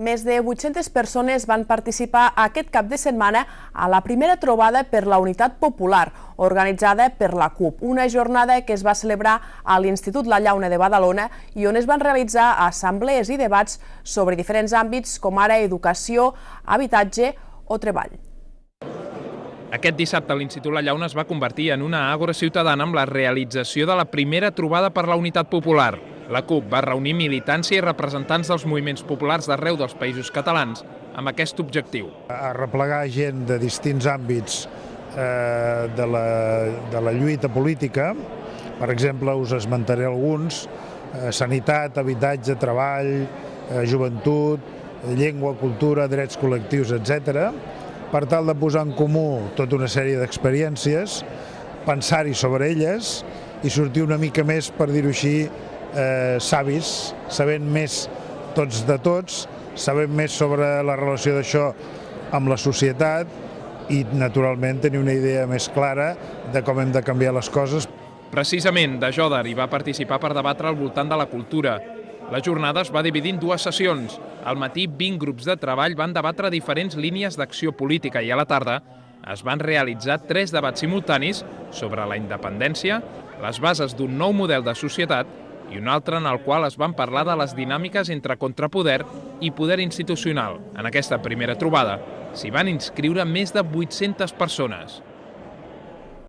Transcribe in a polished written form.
Més de 800 persones van participar aquest cap de setmana a la primera trobada per la Unitat Popular, organitzada per la CUP, una jornada que es va celebrar a l'Institut La Llauna de Badalona i on es van realitzar assemblees i debats sobre diferents àmbits com ara educació, habitatge o treball. Aquest dissabte l'Institut La Llauna es va convertir en una àgora ciutadana amb la realització de la primera trobada per la Unitat Popular. La CUP va reunir militància i representants dels moviments populars d'arreu dels països catalans amb aquest objectiu. Arreplegar gent de distints àmbits de la lluita política, per exemple, us esmentaré alguns: sanitat, habitatge, treball, joventut, llengua, cultura, drets col·lectius, etc., per tal de posar en comú tota una sèrie d'experiències, pensar-hi sobre elles i sortir una mica més, per dir-ho així, savis, sabent més tots de tots, sabent més sobre la relació d'això amb la societat i, naturalment, tenir una idea més clara de com hem de canviar les coses. Precisament, de Jòdar hi va participar per debatre al voltant de la cultura. La jornada es va dividir en dues sessions. Al matí, 20 grups de treball van debatre diferents línies d'acció política i a la tarda es van realitzar 3 debats simultanis sobre la independència, les bases d'un nou model de societat i un altre en el qual es van parlar de les dinàmiques entre contrapoder i poder institucional. En aquesta primera trobada s'hi van inscriure més de 800 persones.